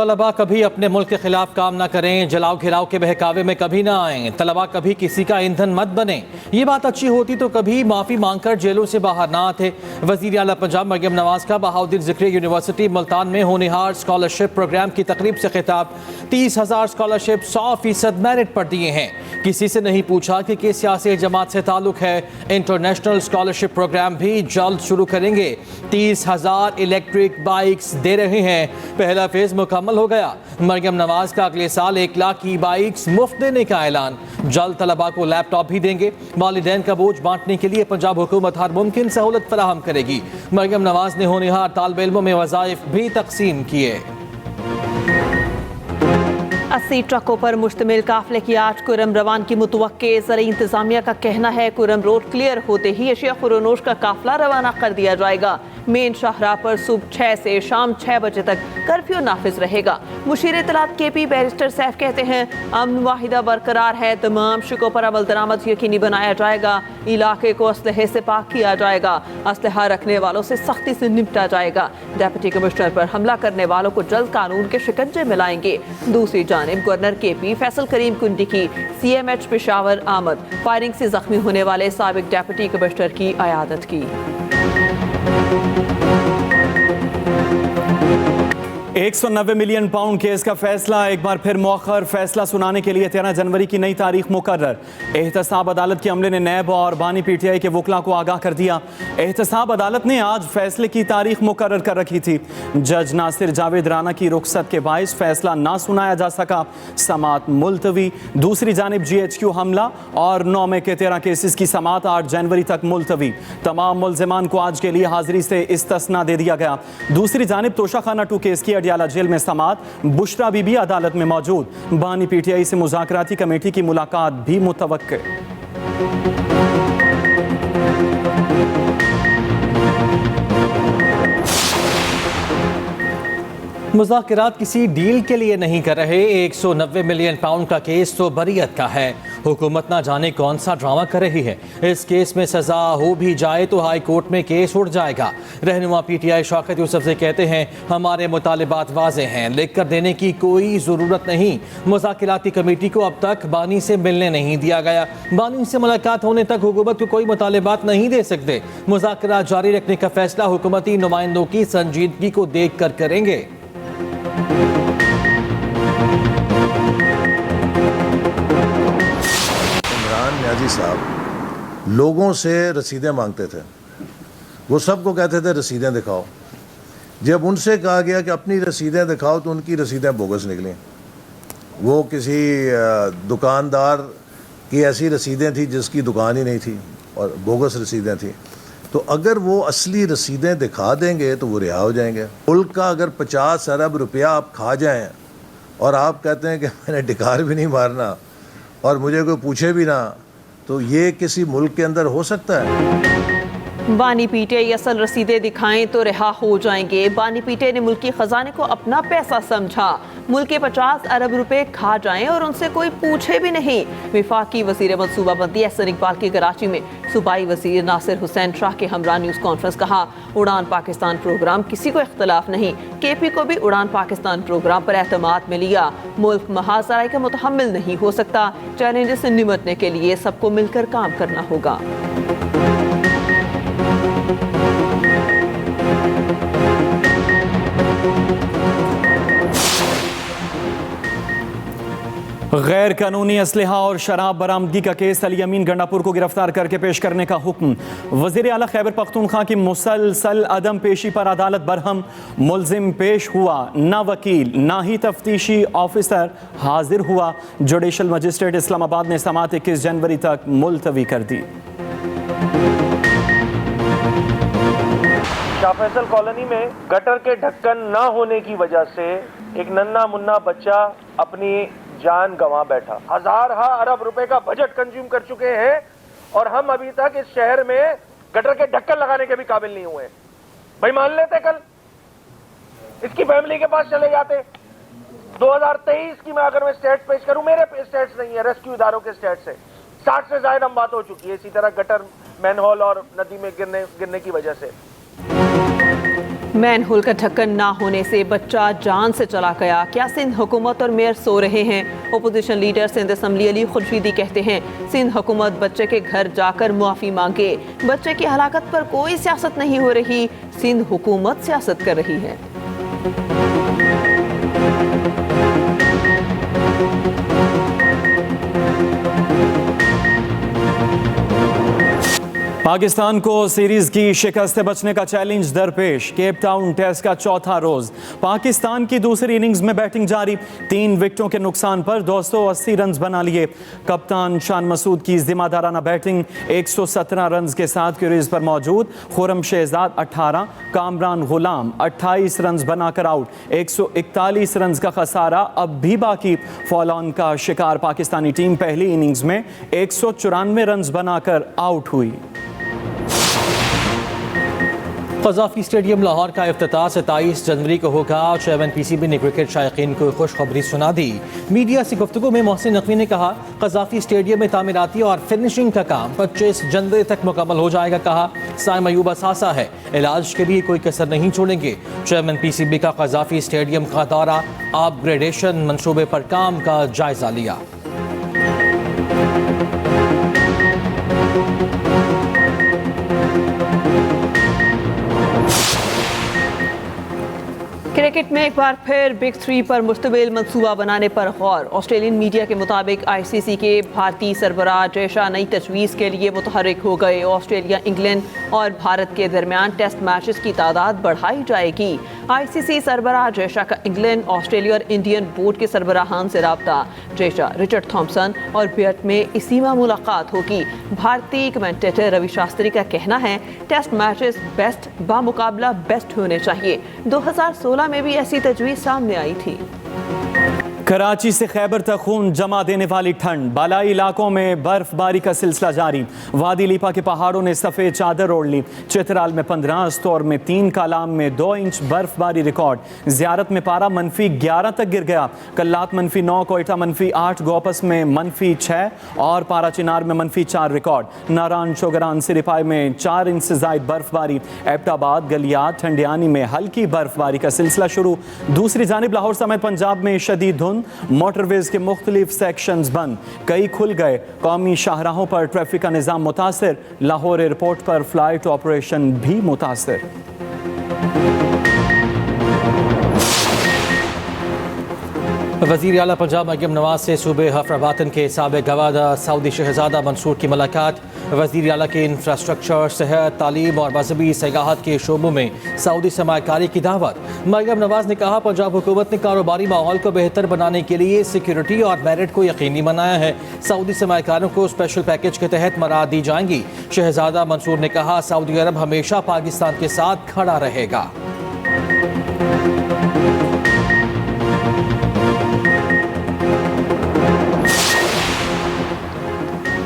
طلبا کبھی اپنے ملک کے خلاف کام نہ کریں، جلاؤ گھراؤ کے بہکاوے میں کبھی نہ آئیں، طلبا کبھی کسی کا ایندھن مت بنیں۔ یہ بات اچھی ہوتی تو کبھی معافی مانگ کر جیلوں سے باہر نہ آتے۔ وزیر اعلیٰ پنجاب مریم نواز کا بہاؤدین ذکری یونیورسٹی ملتان میں ہونہار اسکالرشپ پروگرام کی تقریب سے خطاب۔ 30,000 اسکالرشپ 100% میرٹ پر دیے ہیں۔ کسی سے نہیں پوچھا کہ کس سیاسی جماعت سے تعلق ہے۔ انٹرنیشنل اسکالرشپ پروگرام بھی جلد شروع کریں گے۔ 30,000 الیکٹرک بائکس دے رہے ہیں۔ پہلا فیز مکمل ہو گیا۔ مریم نواز کا اگلے سال 1 لاکھ کی بائکس مفت دینے کا اعلان۔ جلد طلباء کو لیپ ٹاپ بھی دیں گے۔ والدین کا بوجھ بانٹنے کے لیے پنجاب حکومت ہر ممکن سہولت فراہم کرے گی۔ مریم نواز نے ہونہار طالب علموں میں وظائف بھی تقسیم کیے۔ 80 ٹرکوں پر مشتمل قافلے کی 8 کرم روان کی متوقع۔ زرعی انتظامیہ کا کہنا ہے کرم روڈ کلیئر ہوتے ہی اشیاء فروخت کا قافلہ روانہ کر دیا جائے گا۔ مین شاہراہ پر صبح 6 سے شام 6 بجے تک کرفیو نافذ رہے گا۔ مشیر اطلاعات کے پی بیرسٹر سیف کہتے ہیں امن معاہدہ برقرار ہے، تمام شکوں پر عمل درآمد یقینی بنایا جائے گا، علاقے کو اسلحے سے پاک کیا جائے گا، اسلحہ رکھنے والوں سے سختی سے نمٹا جائے گا۔ ڈپٹی کمشنر پر حملہ کرنے والوں کو جلد قانون کے شکنجے میں لائیں گے۔ دوسری جانب گورنر کے پی فیصل کریم کنڈی کی CMH پشاور آمد، فائرنگ سے زخمی ہونے والے سابق ڈپٹی کمشنر کی عیادت کی۔ 190 ملین پاؤنڈ کیس کا فیصلہ ایک بار پھر مؤخر۔ فیصلہ سنانے کے لیے 13 جنوری کی نئی تاریخ مقرر۔ احتساب عدالت کے عملے نے نیب اور بانی PTI کے وکلاء کو آگاہ کر دیا۔ احتساب عدالت نے آج فیصلے کی تاریخ مقرر کر رکھی تھی۔ جج ناصر جاوید رانا کی رخصت کے باعث فیصلہ نہ سنایا جا سکا، سماعت ملتوی۔ دوسری جانب GHQ حملہ اور 9 میں کے 13 کیسز کی سماعت 8 جنوری تک ملتوی۔ تمام ملزمان کو آج کے لیے حاضری سے استثناء دے دیا گیا۔ دوسری جانب توشہ خانہ 2 کیس کی اڈیالہ جیل میں سماعت، بشرا بی بی عدالت میں موجود۔ بانی PTI سے مذاکراتی کمیٹی کی ملاقات بھی متوقع۔ مذاکرات کسی ڈیل کے لیے نہیں کر رہے۔ 190 ملین پاؤنڈ کا کیس تو بریت کا ہے۔ حکومت نہ جانے کون سا ڈرامہ کر رہی ہے۔ اس کیس میں سزا ہو بھی جائے تو ہائی کورٹ میں کیس اٹھ جائے گا۔ رہنما PTI شوکت یوسف سے کہتے ہیں ہمارے مطالبات واضح ہیں، لکھ کر دینے کی کوئی ضرورت نہیں۔ مذاکراتی کمیٹی کو اب تک بانی سے ملنے نہیں دیا گیا۔ بانی سے ملاقات ہونے تک حکومت کو کوئی مطالبات نہیں دے سکتے۔ مذاکرات جاری رکھنے کا فیصلہ حکومتی نمائندوں کی سنجیدگی کو دیکھ کر کریں گے۔ عمران نیازی صاحب لوگوں سے رسیدیں مانگتے تھے، وہ سب کو کہتے تھے رسیدیں دکھاؤ۔ جب ان سے کہا گیا کہ اپنی رسیدیں دکھاؤ تو ان کی رسیدیں بوگس نکلیں۔ وہ کسی دکاندار کی ایسی رسیدیں تھیں جس کی دکان ہی نہیں تھی اور بوگس رسیدیں تھیں۔ تو اگر وہ اصلی رسیدیں دکھا دیں گے تو وہ رہا ہو جائیں گے۔ ملک کا اگر 50 ارب روپیہ آپ کھا جائیں اور آپ کہتے ہیں کہ میں نے ڈکار بھی نہیں مارنا اور مجھے کوئی پوچھے بھی نہ، تو یہ کسی ملک کے اندر ہو سکتا ہے؟ بانی PTI اصل رسیدیں دکھائیں تو رہا ہو جائیں گے۔ بانی PTI نے ملکی خزانے کو اپنا پیسہ سمجھا۔ ملک کے 50 ارب روپے کھا جائیں اور ان سے کوئی پوچھے بھی نہیں۔ وفاقی وزیر منصوبہ بندی احسن اقبال کی کراچی میں صوبائی وزیر ناصر حسین شاہ کے ہمراہ نیوز کانفرنس۔ کہا اڑان پاکستان پروگرام کسی کو اختلاف نہیں، KP کو بھی اڑان پاکستان پروگرام پر اعتماد میں لیا۔ ملک محاذ ذرائع کا متحمل نہیں ہو سکتا، چیلنجز سے نمٹنے کے لیے سب کو مل کر کام کرنا ہوگا۔ غیر قانونی اسلحہ اور شراب برآمدگی کا کیس علی امین گنڈاپور کو گرفتار کر کے پیش کرنے کا حکم۔ وزیر اعلیٰ خیبر پختونخوا کی مسلسل عدم پیشی پر عدالت برہم۔ ملزم پیش ہوا نہ وکیل نہ ہی تفتیشی آفیسر حاضر ہوا۔ جوڈیشل مجسٹریٹ اسلام آباد نے سماعت 21 جنوری تک ملتوی کر دی۔ شاہ فیصل کالونی میں گٹر کے ڈھکن نہ ہونے کی وجہ سے ایک ننھا منا بچہ اپنی جان گنوا بیٹھا۔ ہزارہ ارب روپے کا بجٹ کنزیوم کر چکے ہیں اور ہم ابھی تک اس شہر میں گٹر کے ڈھکن لگانے کے بھی قابل نہیں ہوئے۔ بھائی مان لیتے کل اس کی فیملی کے پاس چلے جاتے۔ 2023 کی میں اگر میں سٹیٹس پیش کروں، میرے سٹیٹس نہیں ہے، ریسکیو اداروں کے سٹیٹس سے 60 سے زائد ہم بات ہو چکی ہے اسی طرح گٹر مین ہول اور ندی میں گرنے کی وجہ سے۔ मैन होल का ढक्कन ना होने से बच्चा जान से चला गया, क्या सिंध हुकूमत और मेयर सो रहे हैं? Opposition leader Sindh assembly Ali Khurshidi कहते हैं सिंध हुकूमत बच्चे के घर जाकर मुआफ़ी मांगे। बच्चे की हलाकत पर कोई सियासत नहीं हो रही, सिंध हुकूमत सियासत कर रही है। पाकिस्तान को सीरीज की शिकस्त से बचने का चैलेंज दरपेश। केप टाउन टेस्ट का चौथा रोज, पाकिस्तान की दूसरी इनिंग्स में बैटिंग जारी। 3 विकेटों के नुकसान पर 280 रन बना लिए। कप्तान शान मसूद की जिम्मेदाराना बैटिंग। 117 रन के साथ क्रीज पर मौजूद खुरम शहजाद 18, कामरान गुलाम 28 रन बनाकर आउट। 141 रन का खसारा अब भी बाकी। फॉल ऑन का शिकार पाकिस्तानी टीम पहली इनिंग्स में 194 रन बनाकर आउट हुई। क़ज़ाफ़ी स्टेडियम लाहौर का इफ्तिताह 27 जनवरी को होगा। चेयरमैन PCB ने क्रिकेट शायकीन को खुशखबरी सुना दी। मीडिया से गुफ्तगू में मोहसिन नकवी ने कहा क़ज़ाफ़ी स्टेडियम में तामीराती और फिनिशिंग का काम 25 जनवरी तक मुकम्मल हो जाएगा। कहा साइम अयूब असासा है, इलाज के लिए कोई कसर नहीं छोड़ेंगे। चेयरमैन PCB का क़ज़ाफ़ी स्टेडियम का दौरा, अपग्रेडेशन मंसूबे पर काम का जायजा लिया। क्रिकेट में एक बार फिर बिग 3 पर मुश्तमिल मंसूबा बनाने पर गौर। ऑस्ट्रेलियन मीडिया के मुताबिक ICC के भारतीय सरबराह जय शाह नई तजवीज़ के लिए मुतहर्रिक हो गए। ऑस्ट्रेलिया, इंग्लैंड और भारत के दरमियान टेस्ट मैचेस की तादाद बढ़ाई जाएगी। ICC सरबराह जय शाह का इंग्लैंड, ऑस्ट्रेलिया और इंडियन बोर्ड के सरबराहान से रब्ता। जय शाह, रिचर्ड थॉम्सन और बियट में इसी माह मुलाकात होगी। भारतीय कमेंटेटर रवि शास्त्री का कहना है टेस्ट मैचेस बेस्ट बामुकाबला बेस्ट होने चाहिए। 2016 में भी ऐसी तजवीज़ सामने आई थी। कराची से खैबर तक खून जमा देने वाली ठंड, बालाई इलाकों में बर्फबारी का सिलसिला जारी। वादी लीपा के पहाड़ों ने सफ़ेद चादर ओढ़ ली। चित्राल में 15, अस्तौर में 3, कालाम में 2 इंच बर्फबारी रिकॉर्ड। ज़ियारत में पारा -11 तक गिर गया। कल्लात -9, कोयटा -8, गोपस में -6 और पारा चिनार में -4 रिकॉर्ड। नारायण चौगरान सिरिपाई में 4 इंच से ज़ायद बर्फबारी। एबटाबाद, गलियात, ठंडियानी में हल्की बर्फबारी का सिलसिला शुरू। दूसरी जानिब लाहौर समेत पंजाब में शदीद धुंध, मोटरवेज के मुख्तलिफ सेक्शंस बंद, कई खुल गए। कौमी शाहराहों पर ट्रैफिक का निज़ाम मुतासिर। लाहौर एयरपोर्ट पर फ्लाइट ऑपरेशन भी मुतासिर। वज़ीर आला पंजाब मरियम नवाज से सूबे हफ्राबातन के साबिक़ गवर्नर सऊदी शहजादा मंसूर की मुलाकात। वज़ीर आला के इंफ्रास्ट्रक्चर, सेहत, तालीम और मजहबी सियाहत के शोबों में सऊदी सरमायाकारी की दावत। मरियम नवाज ने कहा पंजाब हुकूमत ने कारोबारी माहौल को बेहतर बनाने के लिए सिक्योरिटी और मेरिट को यकीनी बनाया है। सऊदी सरमायाकारों को स्पेशल पैकेज के तहत मराद दी जाएंगी। शहजादा मंसूर ने कहा सऊदी अरब हमेशा पाकिस्तान के साथ खड़ा रहेगा।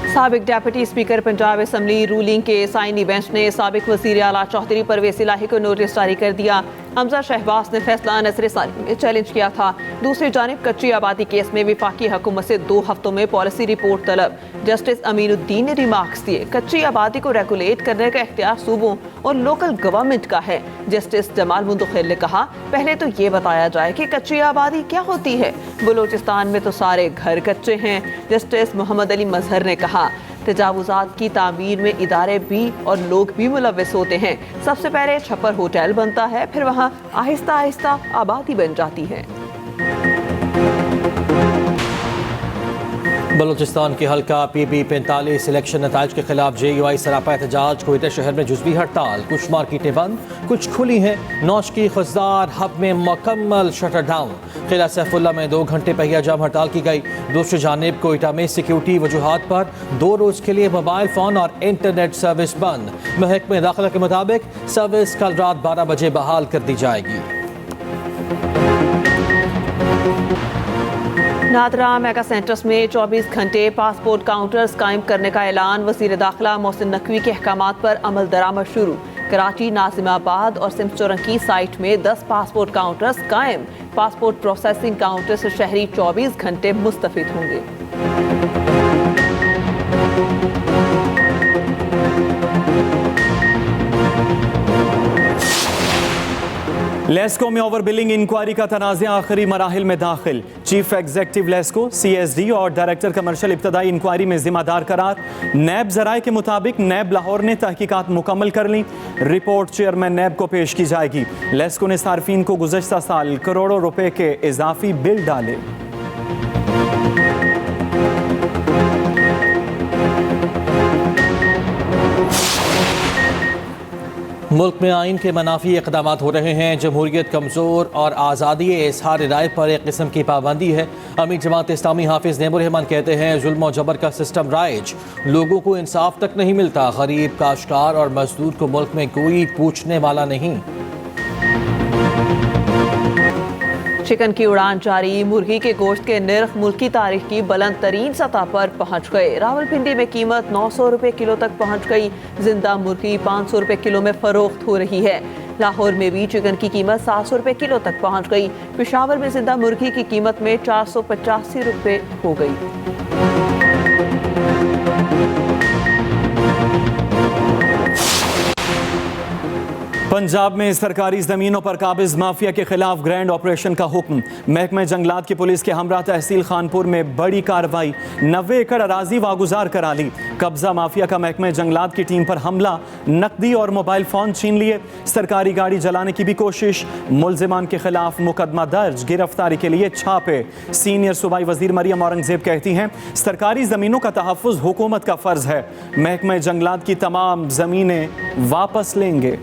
साबिक deputy speaker Punjab assembly ruling के साइनी बेंच ने साबिक वज़ीर आला चौधरी परवेज़ इलाही को नोटिस जारी कर दिया। हमजा शहबाज ने फैसला नज़र सानी में चैलेंज किया था। दूसरी जानिब कच्ची आबादी केस में वफाकी हुकूमत से 2 हफ्तों में पॉलिसी रिपोर्ट तलब। जस्टिस अमीनुद्दीन ने रिमार्क्स दिए कच्ची आबादी को रेगुलेट करने का इख्तियार सूबों और लोकल गवर्नमेंट का है। जस्टिस जमाल मुंदखिल ने कहा पहले तो ये बताया जाए कि कच्ची आबादी क्या होती है। बलूचिस्तान में तो सारे घर कच्चे हैं। जस्टिस मोहम्मद अली मजहर ने कहा तजावुजात की तामीर में इदारे भी और लोग भी मुलव्वस होते हैं। सबसे पहले छप्पर होटल बनता है, फिर वहाँ आहिस्ता आहिस्ता आबादी बन जाती है। बलूचिस्तान के हल्का PB 45 इलेक्शन नताइज के खिलाफ JUI सरापा एहतजाज। कोयटा शहर में जुज़वी हड़ताल, कुछ मार्केटें बंद, कुछ खुली हैं। नौश की खुजदार हब में मुकम्मल शटर डाउन। किला सैफुल्ला में 2 घंटे पहिया जाम हड़ताल की गई। दूसरी जानिब कोयटा में सिक्योरिटी वजूहात पर 2 रोज़ के लिए मोबाइल फ़ोन और इंटरनेट सर्विस बंद। महकमे दाखिला के मुताबिक सर्विस कल रात 12 बजे बहाल कर दी जाएगी। नादरा मेगा सेंटर्स में 24 घंटे पासपोर्ट काउंटर्स कायम करने का ऐलान। वज़ीर दाखिला मोहसिन नकवी के अहकामात पर अमल दरामद शुरू। कराची, नाजिमाबाद और सिमचोरंकी साइट में 10 पासपोर्ट काउंटर्स कायम। पासपोर्ट प्रोसेसिंग काउंटर से शहरी 24 घंटे मुस्तफिद होंगे। लेस्को में ओवर बिलिंग इंक्वायरी का तनाज़ा आखिरी मराहिल में दाखिल। चीफ एग्जीक्यूटिव लेस्को, CSD और डायरेक्टर कमर्शियल इब्तदाई इंक्वायरी में जिम्मेदार करार। नैब ज़राए के मुताबिक नैब लाहौर ने तहकीकात मुकम्मल कर ली। रिपोर्ट चेयरमैन नैब को पेश की जाएगी। लेस्को ने सार्फिन को गुज़श्ता साल करोड़ों रुपए के इजाफी बिल डाले। मुल्क में आइन के मनाफी इक़दाम हो रहे हैं। जमहूरियत कमज़ोर और आज़ादी इज़हार राय पर एक किस्म की पाबंदी है। अमीर जमात इस्लामी हाफिज़ नेमुर रहमान कहते हैं जुल्म और जबर का सिस्टम राइज, लोगों को इंसाफ तक नहीं मिलता। गरीब, काश्तकार और मजदूर को मुल्क में कोई पूछने वाला नहीं। चिकन की उड़ान जारी, मुर्गी के गोश्त के निर्ख मुल्क की तारीख की बुलंद तरीन सतह पर पहुंच गए। रावलपिंडी में कीमत 900 रुपए किलो तक पहुंच गई। जिंदा मुर्गी 500 रुपए किलो में फरोख्त हो रही है। लाहौर में भी चिकन की कीमत 700 रुपए किलो तक पहुंच गई। पेशावर में जिंदा मुर्गी की कीमत में 485 रुपए हो गई। पंजाब में सरकारी ज़मीनों पर काबिज माफिया के खिलाफ ग्रैंड ऑपरेशन का हुक्म। महकमा जंगलात की पुलिस के हमरा तहसील खानपुर में बड़ी कार्रवाई। 90 एकड़ अराजी वागुजार करा ली। कब्जा माफिया का महकमा जंगलात की टीम पर हमला, नकदी और मोबाइल फ़ोन छीन लिए। सरकारी गाड़ी जलाने की भी कोशिश। मुलजिमान के खिलाफ मुकदमा दर्ज, गिरफ्तारी के लिए छापे। सीनियर सूबाई वजीर मरियम औरंगजेब कहती हैं सरकारी ज़मीनों का तहफ़्फ़ुज़ हुकूमत का फ़र्ज़ है। महकमा जंगलात की तमाम ज़मीनें वापस लेंगे।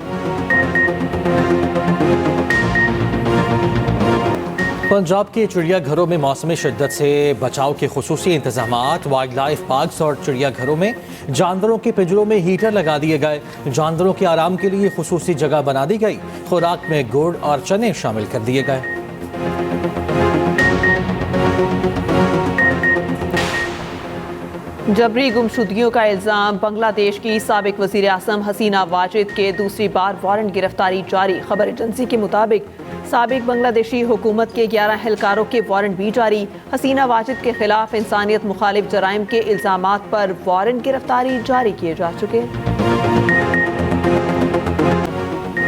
पंजाब के चिड़ियाघरों में मौसमी शिद्दत से बचाव के खुसूसी इंतजामात। वाइल्ड लाइफ पार्क्स और चिड़ियाघरों में जानवरों के पिंजरों में हीटर लगा दिए गए। जानवरों के आराम के लिए खुसूसी जगह बना दी गई। खुराक में गुड़ और चने शामिल कर दिए गए। जबरी गुमशुदगियों का इल्ज़ाम। बांग्लादेश की साबिक वज़ीर आज़म हसीना वाजिद के दूसरी बार वारंट गिरफ्तारी जारी। खबर एजेंसी के मुताबिक साबिक बांग्लादेशी हुकूमत के 11 एहलकारों के वारंट भी जारी। हसीना वाजिद के खिलाफ इंसानियत मुखालिफ जराइम के इल्ज़ामात पर वारंट गिरफ्तारी जारी किए जा चुके।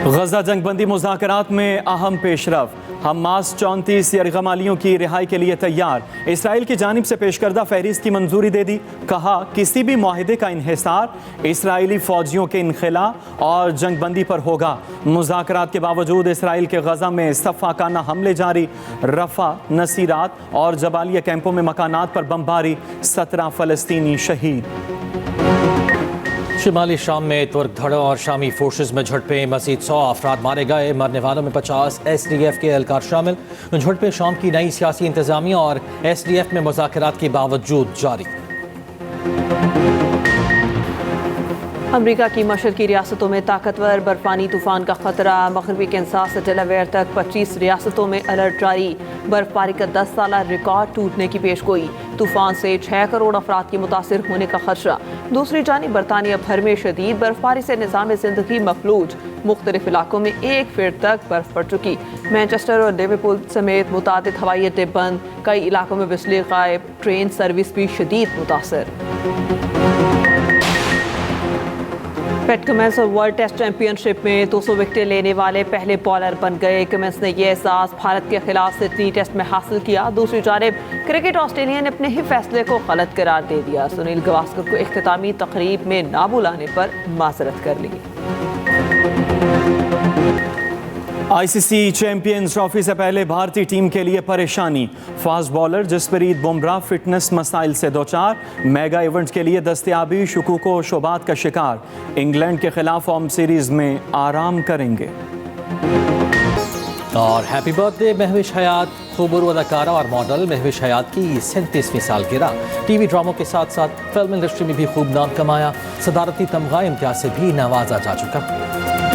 गजा जंगबंदी मुज़ाकरात में अहम पेशरफ। हमास 34 यरगमालियों की रिहाई के लिए तैयार। इसराइल की जानिब से पेश करदा फहरिस्त की मंजूरी दे दी। कहा किसी भी मुआहिदे का इन्हिसार इसराइली फौजियों के इनखला और जंगबंदी पर होगा। मुज़ाकरात के बावजूद इसराइल के गजा में सफ़ाकाना हमले जारी। रफ़ा, नसीरात और जबालिया कैंपों में मकानात पर बमबारी। 17 फ़लस्तीनी शहीद। शिमाली शाम में तुर्क धड़ों और शामी फोर्सेस में झड़पें। मज़ीद 100 अफराद मारे गए। मरने वालों में 50 SDF के एहलकार शामिल। झड़पें शाम की नई सियासी इंतजामिया और SDF में मुज़ाकरात के बावजूद जारी। अमरीका की मशरकी रियासतों में ताकतवर बर्फानी तूफान का खतरा। मगरबी कैंसास से डेलावेयर तक 25 रियासतों में अलर्ट जारी। बर्फबारी का 10 साला रिकॉर्ड टूटने की पेशगोई। तूफान से 6 करोड़ अफराद की मुतासिर होने का खदशा। दूसरी जानिब बरतानिया भर में शदीद बर्फबारी से निज़ाम ज़िंदगी मफलूज। मुख्तलिफ इलाकों में 1 फीट तक बर्फ पड़ चुकी। मैनचेस्टर और लिवरपूल समेत मुतादिद हवाई अड्डे बंद। कई इलाकों में बिजली गायब। ट्रेन सर्विस भी शदीद मुतासर। पैट कमिंस और वर्ल्ड टेस्ट चैंपियनशिप में 200 विकेटें लेने वाले पहले बॉलर बन गए। कमिंस ने यह एहसास भारत के खिलाफ सिडनी टेस्ट में हासिल किया। दूसरी जानिब क्रिकेट ऑस्ट्रेलिया ने अपने ही फैसले को गलत करार दे दिया। सुनील गावस्कर को इख्तितामी तकरीब में ना बुलाने पर माजरत कर ली। ICC चैंपियंस ट्रॉफी से पहले भारतीय टीम के लिए परेशानी। Fast bowler Jasprit Bumrah fitness मसाइल से दोचार। मेगा इवेंट के लिए दस्तयाबी शुकूक व शुबात का शिकार। इंग्लैंड के खिलाफ होम सीरीज में आराम करेंगे। और हैप्पी बर्थडे महविश हयात। खूबरू अदाकारा और मॉडल महविश हयात की 37वीं सालगिरह। टीवी ड्रामों के साथ साथ फिल्म इंडस्ट्री में भी खूब नाम कमाया। सदारती तमगा इम्तियाज से भी नवाजा जा चुका।